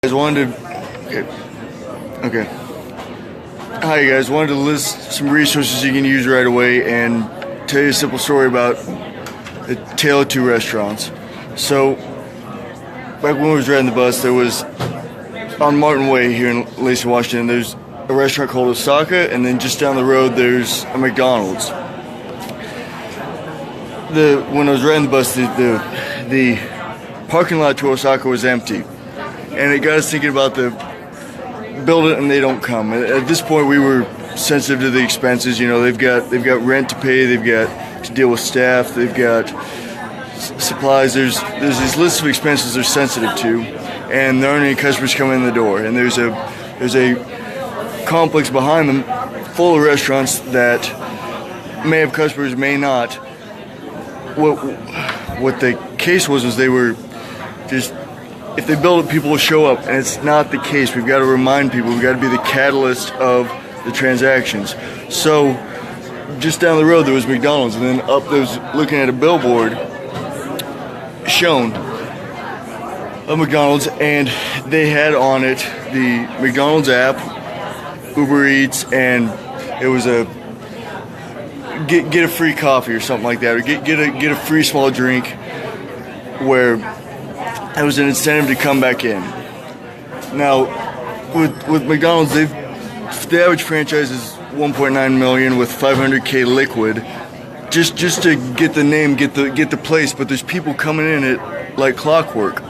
Guys wanted to, okay. Hi guys, wanted to list some resources you can use right away and tell you a simple story about the Tale of Two Restaurants. So, back when we was riding the bus, there was, on Martin Way here in Lacey, Washington, there's a restaurant called Osaka, and then just down the road there's a McDonald's. When I was riding the bus, the parking lot to Osaka was empty. And it got us thinking about the build it and they don't come. At this point, we were sensitive to the expenses. You know, they've got rent to pay, they've got to deal with staff, they've got supplies. There's these lists of expenses they're sensitive to, and there aren't any customers coming in the door. And there's a complex behind them full of restaurants that may have customers, may not. What the case was they were just, if they build it, people will show up, and it's not the case. We've got to remind people. We've got to be the catalyst of the transactions. So, just down the road there was McDonald's, and then up there was looking at a billboard shown of McDonald's, and they had on it the McDonald's app, Uber Eats, and it was a get a free coffee or something like that, or get a free small drink, where it was an incentive to come back in. Now, with McDonald's, the average franchise is 1.9 million with 500K liquid, just to get the name, get the place. But there's people coming in it like clockwork,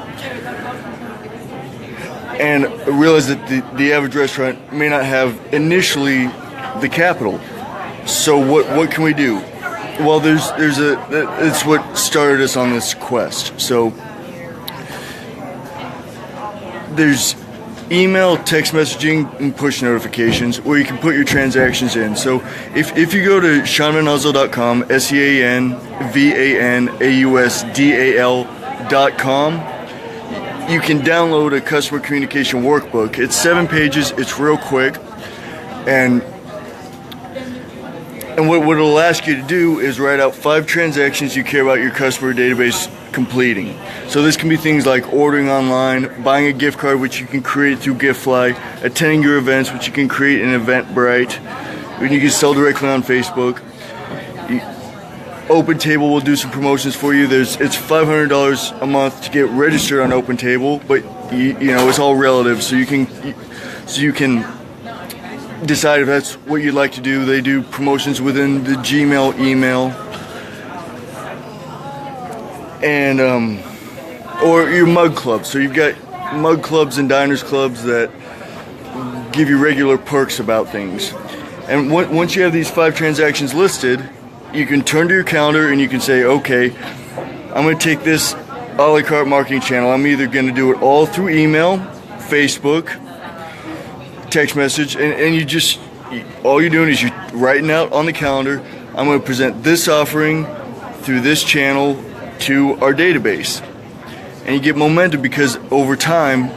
and I realize that the average restaurant may not have initially the capital. So what can we do? Well, it's what started us on this quest. So there's email, text messaging, and push notifications where you can put your transactions in. So if you go to SeanVanHusdale.com, SeanVanHusdal.com, you can download a customer communication workbook. It's 7 pages. It's real quick, and what it'll ask you to do is write out 5 transactions you care about your customer database completing. So this can be things like ordering online, buying a gift card, which you can create through GiftFly, attending your events, which you can create in Eventbrite, when you can sell directly on Facebook. OpenTable will do some promotions for you. It's $500 a month to get registered on OpenTable, but you know it's all relative. So you can decide if that's what you'd like to do. They do promotions within the Gmail email, and or your mug club. So you've got mug clubs and diners clubs that give you regular perks about things. And once you have these 5 transactions listed, you can turn to your calendar and you can say, okay, I'm going to take this a la carte marketing channel. I'm either going to do it all through email, Facebook, text message, and all you're doing is you're writing out on the calendar, I'm going to present this offering through this channel to our database. And you get momentum because over time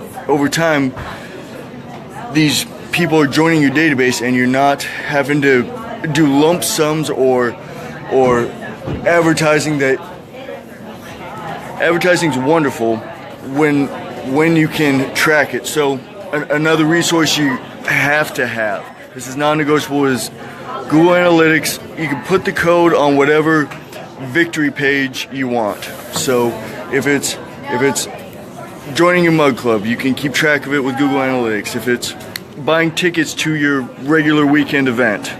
these people are joining your database, and you're not having to do lump sums or advertising. That advertising's wonderful when you can track it. So another resource you have to have, this is non-negotiable, is Google Analytics. You can put the code on whatever victory page you want. So if it's joining your mug club, you can keep track of it with Google Analytics. If it's buying tickets to your regular weekend event,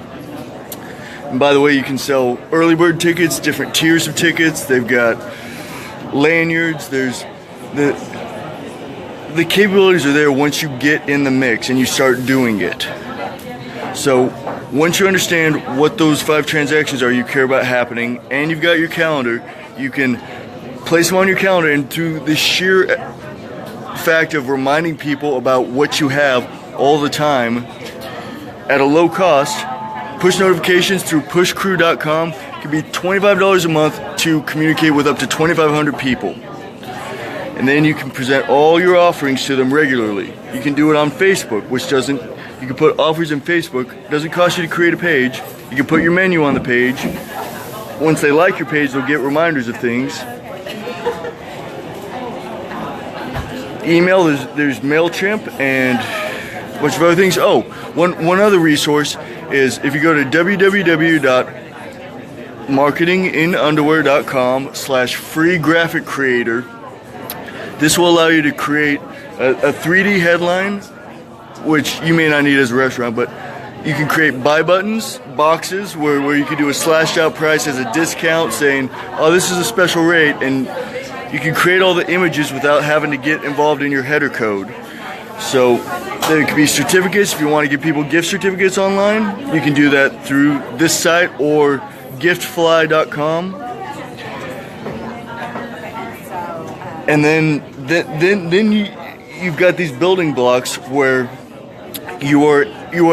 and by the way, you can sell early bird tickets, different tiers of tickets. They've got lanyards. There's the capabilities are there once you get in the mix and you start doing it. So once you understand what those 5 transactions are you care about happening, and you've got your calendar, you can place them on your calendar, and through the sheer fact of reminding people about what you have all the time at a low cost, push notifications through pushcrew.com can be $25 a month to communicate with up to 2,500 people. And then you can present all your offerings to them regularly. You can do it on Facebook, you can put offers in Facebook. It doesn't cost you to create a page. You can put your menu on the page. Once they like your page, they'll get reminders of things. email. There's MailChimp and a bunch of other things. Oh, one other resource is if you go to www.marketinginunderwear.com/free graphic creator. This will allow you to create a 3D headline, which you may not need as a restaurant, but you can create buy buttons, boxes, where you can do a slashed out price as a discount saying, oh, this is a special rate, and you can create all the images without having to get involved in your header code. So there could be certificates. If you want to give people gift certificates online, you can do that through this site or giftfly.com. And then you've got these building blocks where you are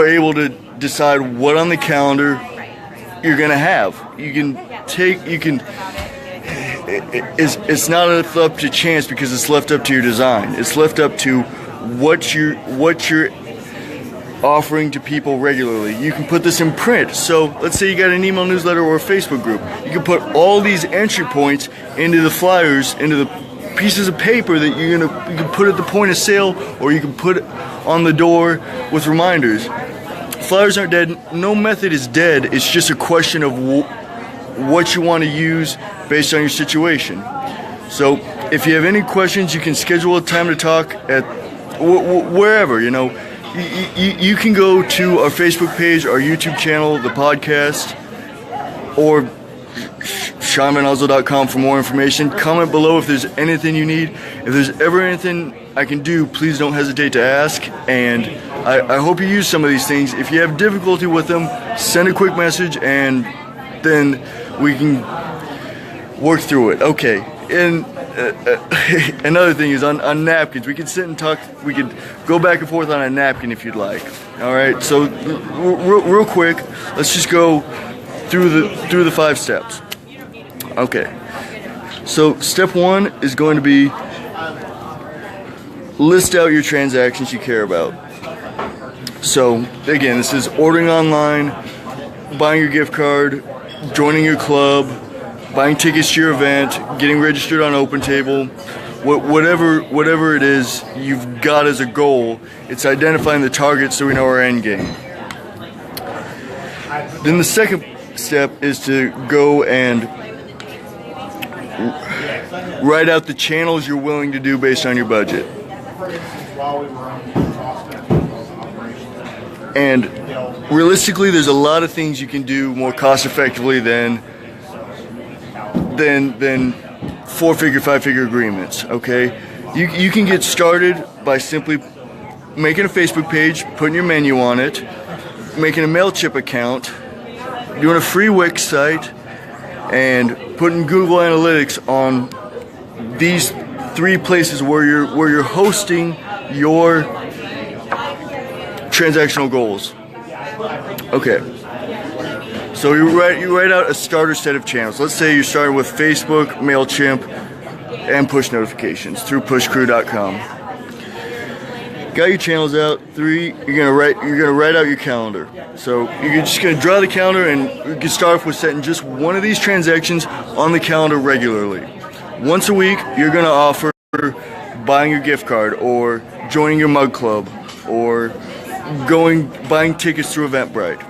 able to decide what on the calendar you're going to have. It's not left up to chance because it's left up to your design. It's left up to what you're offering to people regularly. You can put this in print. So let's say you got an email newsletter or a Facebook group. You can put all these entry points into the flyers, into the pieces of paper that you can put at the point of sale, or you can put on the door with reminders. Flyers aren't dead. No method is dead. It's just a question of what you want to use based on your situation. So if you have any questions, you can schedule a time to talk at wherever. You can go to our Facebook page, our YouTube channel, the podcast, or SeanVanOsdol.com for more information. Comment below if there's anything you need. If there's ever anything I can do, please don't hesitate to ask. And I hope you use some of these things. If you have difficulty with them, send a quick message and then we can work through it. Okay. And another thing is on napkins. We could sit and talk. We could go back and forth on a napkin if you'd like. All right. So real quick, let's just go through the 5 steps. Okay, so step 1 is going to be list out your transactions you care about. So again, this is ordering online, buying your gift card, joining your club, buying tickets to your event, getting registered on OpenTable, whatever it is you've got as a goal. It's identifying the target so we know our end game. Then the second step is to go and write out the channels you're willing to do based on your budget. And realistically, there's a lot of things you can do more cost effectively than 4-figure, 5-figure agreements. Okay, you can get started by simply making a Facebook page, putting your menu on it, making a MailChimp account, doing a free Wix site, and putting Google Analytics on these 3 places where you're hosting your transactional goals. Okay. So you write out a starter set of channels. Let's say you're starting with Facebook, MailChimp, and push notifications through pushcrew.com. Got your channels out. 3, you're gonna write out your calendar. So you're just gonna draw the calendar, and you can start off with setting just one of these transactions on the calendar regularly. Once a week, you're gonna offer buying your gift card, or joining your mug club, or buying tickets through Eventbrite.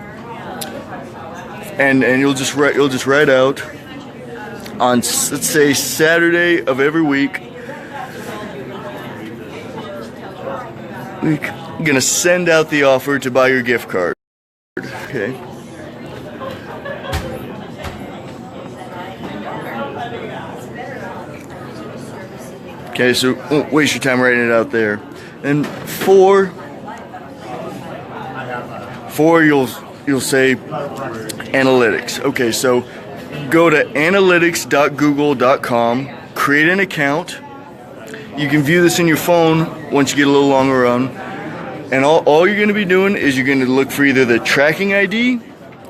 And you'll just write out on, let's say, Saturday of every week. We're gonna send out the offer to buy your gift card. Okay. Okay, so don't waste your time writing it out there. And 4, you'll say analytics. Okay, so go to analytics.google.com, create an account. You can view this in your phone once you get a little longer run. And all you're going to be doing is you're going to look for either the tracking ID.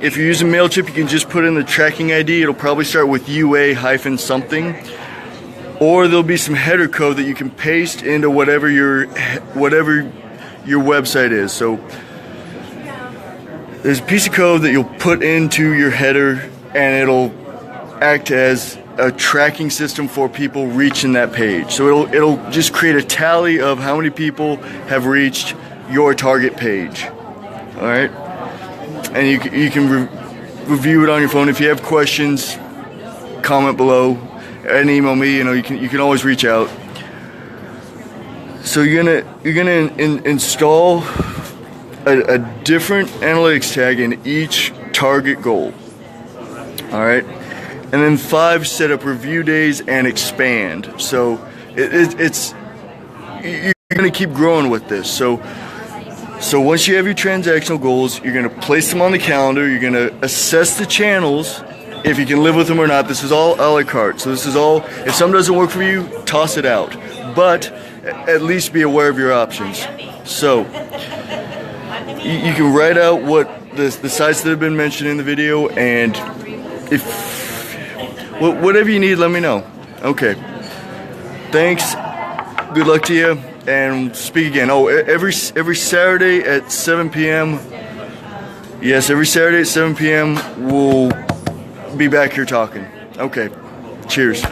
If you're using MailChimp, you can just put in the tracking ID. It'll probably start with UA-something. Or there'll be some header code that you can paste into whatever your website is. So there's a piece of code that you'll put into your header, and it'll act as a tracking system for people reaching that page. So it'll just create a tally of how many people have reached your target page. All right, and you can review it on your phone. If you have questions, comment below and email me. You can always reach out. So you're gonna install a different analytics tag in each target goal. All right, and then 5, set up review days and expand. So you're gonna keep growing with this. So once you have your transactional goals, you're gonna place them on the calendar. You're gonna assess the channels, if you can live with them or not. This is all a la carte. So this is all, if something doesn't work for you, toss it out. But at least be aware of your options. So you can write out what the sites that have been mentioned in the video, and if whatever you need, let me know. Okay. Thanks. Good luck to you, and speak again. Oh, every Saturday at 7 p.m. Yes, every Saturday at 7 p.m. we'll be back here talking. Okay. Cheers.